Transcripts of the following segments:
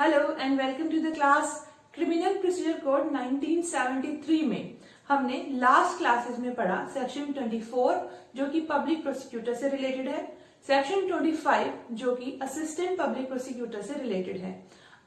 Hello and welcome to the class. Criminal procedure code 1973 में हमने last classes में पढ़ा सेक्शन 24 जो कि पब्लिक प्रोसिक्यूटर से रिलेटेड है, सेक्शन 25 जो कि असिस्टेंट पब्लिक प्रोसिक्यूटर से रिलेटेड है।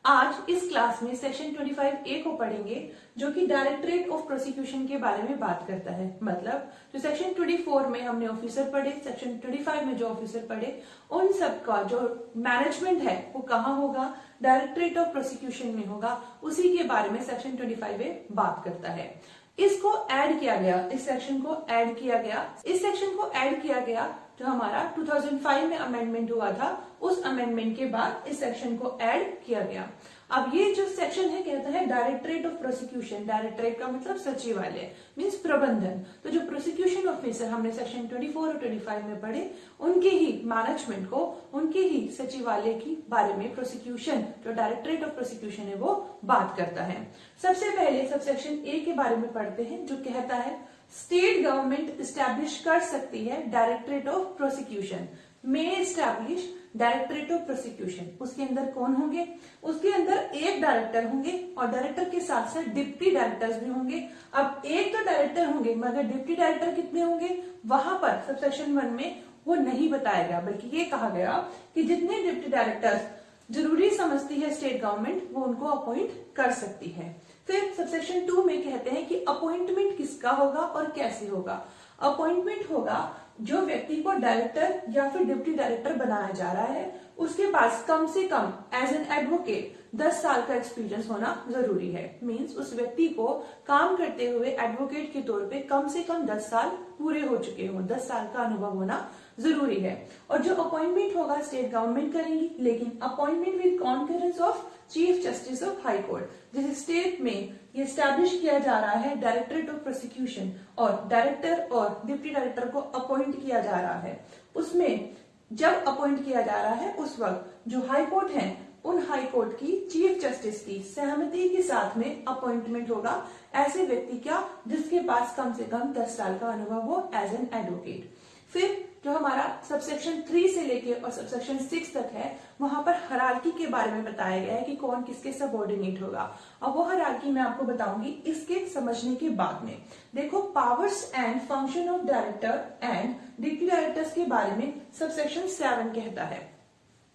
आज इस क्लास में सेक्शन 25A को पढ़ेंगे जो कि डायरेक्टरेट ऑफ प्रोसिक्यूशन के बारे में बात करता है। मतलब जो सेक्शन 24 में हमने ऑफिसर पढ़े, सेक्शन 25 में जो ऑफिसर पढ़े, उन सब का जो मैनेजमेंट है वो कहाँ होगा, डायरेक्टरेट ऑफ प्रोसिक्यूशन में होगा। उसी के बारे में सेक्शन 25A बात करता है। इसको ऐड किया गया, इस सेक्शन को ऐड किया गया, इस सेक्शन को ऐड किया गया जो हमारा 2005 में अमेंडमेंट हुआ था, उस अमेंडमेंट के बाद इस सेक्शन को ऐड किया गया। अब ये जो सेक्शन है कहता है डायरेक्टरेट ऑफ प्रोसिक्यूशन। डायरेक्टरेट का मतलब सचिवालय, मींस प्रबंधन। तो जो प्रोसिक्यूशन ऑफिसर हमने सेक्शन 24 और 25 में पढ़े, उनके ही मैनेजमेंट को, उनके ही सचिवालय की बारे में प्रोसिक्यूशन, जो डायरेक्टरेट ऑफ प्रोसिक्यूशन है वो बात करता है। सबसे पहले सबसेक्शन ए के बारे में पढ़ते हैं जो कहता है स्टेट गवर्नमेंट स्टैब्लिश कर सकती है डायरेक्टरेट ऑफ प्रोसिक्यूशन, में स्टैब्लिश डायरेक्टरेट ऑफ प्रोसिक्यूशन। उसके अंदर कौन होंगे? उसके अंदर एक डायरेक्टर होंगे और डायरेक्टर के साथ साथ डिप्टी डायरेक्टर्स भी होंगे। अब एक तो डायरेक्टर होंगे मगर डिप्टी डायरेक्टर कितने होंगे वहां पर सबसेक्शन 1 में वो नहीं बताया गया, बल्कि ये कहा गया कि जितने डिप्टी डायरेक्टर्स जरूरी समझती है स्टेट गवर्नमेंट वो उनको अपॉइंट कर सकती है। फिर सबसेक्शन 2 में कहते हैं कि अपॉइंटमेंट किसका होगा और कैसे होगा। अपॉइंटमेंट होगा जो व्यक्ति को डायरेक्टर या फिर डिप्टी डायरेक्टर बनाया जा रहा है उसके पास कम से कम एज एन एडवोकेट 10 साल का एक्सपीरियंस होना जरूरी है। मींस उस व्यक्ति को काम करते हुए एडवोकेट के तौर पे कम से कम 10 साल पूरे हो चुके हों, 10 साल का अनुभव होना जरूरी है। और जो अपॉइंटमेंट होगा स्टेट गवर्नमेंट करेंगी, लेकिन appointment with concurrence of chief justice of high court. जैसे स्टेट में ये स्टैब्लिश किया जा रहा है डायरेक्टरेट ऑफ प्रोसिक्यूशन और डायरेक्टर और डिप्टी डायरेक्टर को अपॉइंट किया जा रहा है, उसमें जब अपॉइंट किया जा रहा है उस वक्त जो हाई कोर्ट है उन हाई कोर्ट की चीफ जस्टिस की सहमति के साथ में अपॉइंटमेंट होगा ऐसे व्यक्ति का जिसके पास कम से कम 10 साल का अनुभव हो एज एन एडवोकेट। फिर जो हमारा सबसेक्शन 3 से लेके और सबसेक्शन 6 तक है वहां पर हायरार्की के बारे में बताया गया है कि कौन किसके सबऑर्डिनेट होगा। अब वो हायरार्की मैं आपको बताऊंगी इसके समझने के बाद में। देखो powers and function of director and deputy directors के बारे में सबसेक्शन 7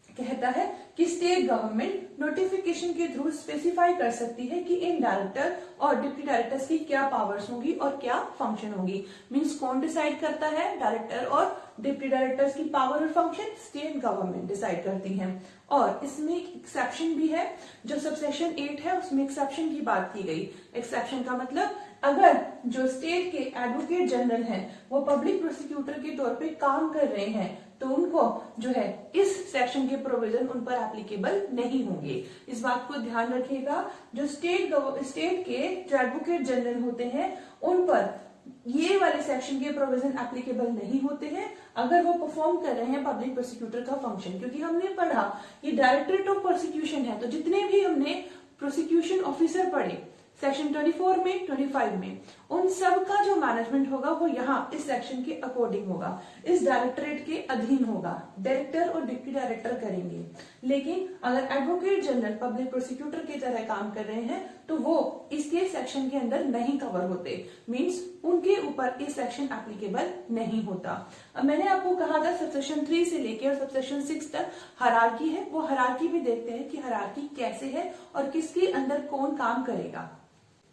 कहता है कि स्टेट गवर्नमेंट नोटिफिकेशन के थ्रू स्पेसिफाई कर सकती है कि इन डायरेक्टर और डिप्टी डायरेक्टर्स की क्या पावर्स होंगी और क्या फंक्शन होगी। मींस कौन डिसाइड करता है? डायरेक्टर और डिप्टी डायरेक्टर्स की पावर और फंक्शन स्टेट गवर्नमेंट डिसाइड करती है। और इसमें एक एक्सेप्शन भी है, जो सबसेक्शन 8 है उसमें एक्सेप्शन की बात की गई। एक्सेप्शन का मतलब अगर जो स्टेट के एडवोकेट जनरल हैं वो पब्लिक प्रोसिक्यूटर के तौर पे काम कर रहे हैं तो उनको जो है इस सेक्शन के प्रोविजन उन पर एप्लीकेबल नहीं होंगे। इस बात को ध्यान रखिएगा, जो स्टेट के जो एडवोकेट जनरल होते हैं उन पर ये वाले सेक्शन के प्रोविजन एप्लीकेबल नहीं होते हैं अगर वो परफॉर्म कर रहे हैं पब्लिक प्रोसिक्यूटर का फंक्शन। क्योंकि हमने पढ़ा ये डायरेक्टरेट ऑफ प्रोसिक्यूशन है, तो जितने भी हमने प्रोसिक्यूशन ऑफिसर पढ़े सेक्शन 24 में 25 में, उन सब का जो मैनेजमेंट होगा वो यहाँ इस सेक्शन के अकॉर्डिंग होगा, इस डायरेक्टरेट के अधीन होगा। डायरेक्टर और डिप्टी डायरेक्टर करेंगे, लेकिन अगर एडवोकेट जनरल पब्लिक प्रोसिक्यूटर की तरह काम कर रहे हैं तो वो इसके सेक्शन के अंदर नहीं कवर होते। मींस उनके ऊपर ये सेक्शन एप्लीकेबल नहीं होता। अब मैंने आपको कहा था सबसेक्शन 3 से लेकर और सबसेक्शन 6 तक हायरार्की है, वो हायरार्की भी देखते हैं कि हायरार्की कैसे है और किसके अंदर कौन काम करेगा।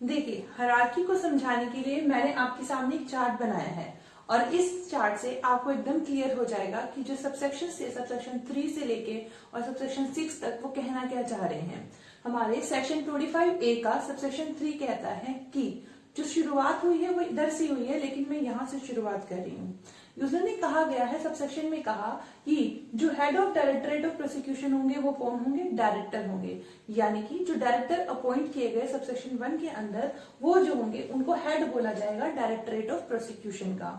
देखिए हायरार्की को समझाने के लिए मैंने आपके सामने एक चार्ट बनाया है और इस चार्ट से आपको एकदम क्लियर हो जाएगा कि जो सबसेक्शन 3 से लेके और सबसेक्शन 6 तक वो कहना क्या चाह रहे हैं। हमारे सेक्शन 25A का सबसेक्शन 3 कहता है कि जो शुरुआत हुई है वो इधर से हुई है, लेकिन मैं यहां से शुरुआत कर रही हूँ। यूजर ने कहा गया है सबसेक्शन में कहा कि जो head of directorate of prosecution होंगे वो कौन होंगे? डायरेक्टर होंगे। यानी कि जो डायरेक्टर अपॉइंट किए गए सबसेक्शन 1 के अंदर वो जो होंगे उनको हेड बोला जाएगा डायरेक्टरेट ऑफ प्रोसिक्यूशन का।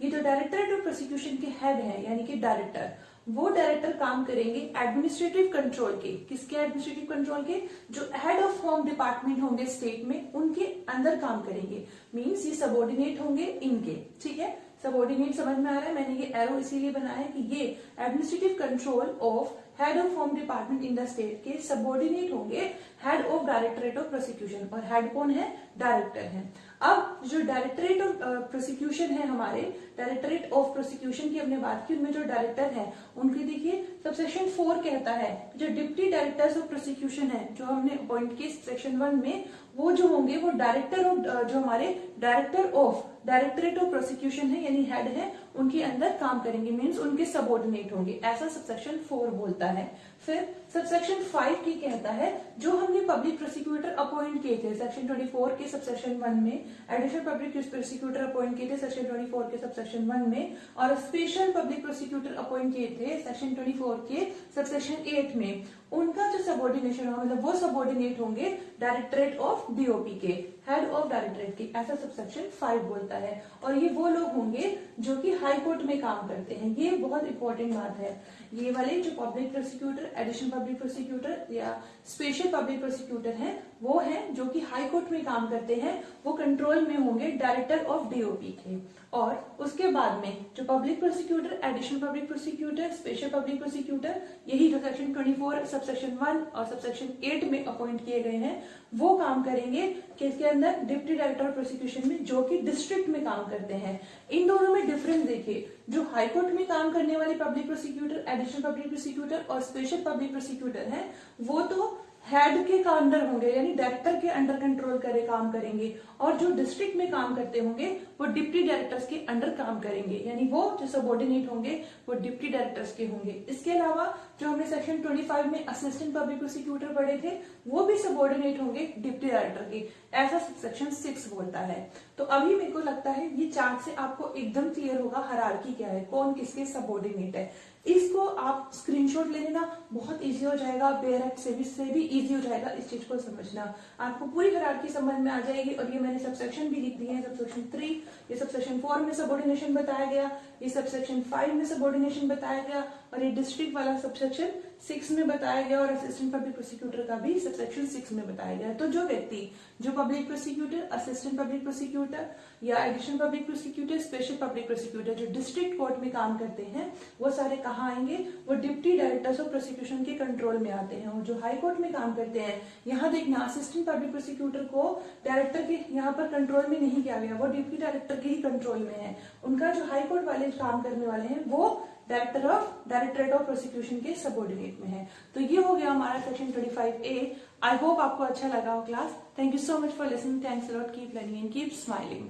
ये जो डायरेक्टरेट ऑफ प्रोसिक्यूशन के हेड है यानी कि डायरेक्टर, वो डायरेक्टर काम करेंगे एडमिनिस्ट्रेटिव कंट्रोल के। किसके एडमिनिस्ट्रेटिव कंट्रोल के? जो हेड ऑफ होम डिपार्टमेंट होंगे स्टेट में उनके अंदर काम करेंगे। मींस ये सबऑर्डिनेट होंगे इनके, ठीक है। सबऑर्डिनेट समझ में आ रहा है? मैंने ये एरो इसीलिए बनाया है कि ये administrative control of head of home department in the state के सबऑर्डिनेट होंगे head of directorate of prosecution, और हेड कौन है? डायरेक्टर है। अब जो डायरेक्टरेट ऑफ प्रोसिक्यूशन है, हमारे डायरेक्टरेट ऑफ प्रोसिक्यूशन की हमने बात की, उनमें जो डायरेक्टर है उनकी देखिए सबसेक्शन 4 कहता है जो डिप्टी डायरेक्टर्स ऑफ प्रोसिक्यूशन है जो हमने अपॉइंट किए सेक्शन 1 में, वो जो होंगे वो डायरेक्टर ऑफ जो हमारे director of directorate of prosecution है यानी हेड है, उनके अंदर काम करेंगे, मीन्स उनके सबऑर्डिनेट होंगे, ऐसा सबसेक्शन 4 बोलता है। फिर सबसेक्शन 5 की कहता है जो हमने पब्लिक प्रोसिक्यूटर अपॉइंट किए थे सेक्शन 24 के सबसेक्शन 1 में, एडिशनल पब्लिक प्रोसिक्यूटर अपॉइंट किए थे सेक्शन 24 के सबसेक्शन 1 में, और स्पेशल पब्लिक प्रोसिक्यूटर अपॉइंट किए थे सेक्शन 24 के सबसेक्शन 8 में, उनका जो सबऑर्डिनेशन होगा मतलब वो सबऑर्डिनेट होंगे डायरेक्टरेट ऑफ डीओपी के, हेड ऑफ डायरेक्टरेट की, ऐसा सबसेक्शन 5 बोलता है। और ये वो लोग होंगे जो कि हाई कोर्ट में काम करते हैं, ये बहुत इंपॉर्टेंट बात है। ये वाले जो public prosecutor, additional public prosecutor या स्पेशल पब्लिक प्रोसिक्यूटर हैं, वो हैं जो कि हाई कोर्ट में काम करते हैं, वो कंट्रोल में होंगे डायरेक्टर ऑफ डीओपी के। और उसके बाद में जो public prosecutor, additional public prosecutor, special public prosecutor, यही जो सेक्शन 24 सबसेक्शन 1 और सबसेक्शन 8 में अपॉइंट किए गए हैं, वो काम करेंगे किसके अंदर? डिप्टी डायरेक्टर ऑफ प्रोसिक्यूशन में, जो कि डिस्ट्रिक्ट में काम करते हैं। इन दोनों में डिफरेंस देखिए, जो हाई कोर्ट में काम करने वाले public prosecutor, additional public prosecutor और स्पेशल पब्लिक प्रोसिक्यूटर हैं, वो तो हेड के अंडर होंगे यानी डायरेक्टर के अंडर कंट्रोल करे काम करेंगे, और जो डिस्ट्रिक्ट में काम करते होंगे वो डिप्टी डायरेक्टर्स के अंडर काम करेंगे, यानी वो जो सबऑर्डिनेट होंगे वो डिप्टी डायरेक्टर्स के होंगे। इसके अलावा जो हमने सेक्शन 25 में असिस्टेंट पब्लिक प्रोसिक्यूटर पढ़े थे, वो भी सबऑर्डिनेट होंगे डिप्टी डायरेक्टर के, ऐसा सेक्शन 6 बोलता है। तो अभी मेरे को लगता है ये चार्ट से आपको एकदम क्लियर होगा हायरार्की क्या है, कौन किसके सबऑर्डिनेट है। इसको आप स्क्रीनशॉट ले लेना, बहुत इजी हो जाएगा, बेयर से भी इजी हो जाएगा इस चीज को समझना, आपको पूरी हायरार्की समझ में आ जाएगी। और ये मैंने सबसेक्शन भी लिख दिए हैं, सबसेक्शन 3, ये सबसेक्शन 4 में सबऑर्डिनेशन बताया गया, ये सबसेक्शन 5 में सबऑर्डिनेशन बताया गया, और ये डिस्ट्रिक्ट वाला सबसेक्शन 6 में बताया गया, और असिस्टेंट पब्लिक प्रोसिक्यूटर का भी सबसेक्शन 6 में बताया गया। तो जो व्यक्ति जो public prosecutor, assistant public prosecutor या additional public prosecutor, special public prosecutor जो डिस्ट्रिक्ट कोर्ट में काम करते हैं, वो सारे कहाँ आएंगे? वो डिप्टी डायरेक्टर्स ऑफ प्रोसिक्यूशन के कंट्रोल में आते हैं। और जो हाई कोर्ट में काम करते हैं, यहाँ देखना असिस्टेंट पब्लिक प्रोसिक्यूटर को डायरेक्टर के यहाँ पर कंट्रोल में नहीं किया गया, वो डिप्टी डायरेक्टर के ही कंट्रोल में है। उनका जो हाई कोर्ट वाले काम करने वाले हैं वो डायरेक्टरेट ऑफ प्रोसिक्यूशन के सबऑर्डिनेट में है। तो ये हो गया हमारा सेक्शन 25A। आई होप आपको अच्छा लगा हो class. Thank you so much for listening, thanks a lot, keep learning and keep smiling.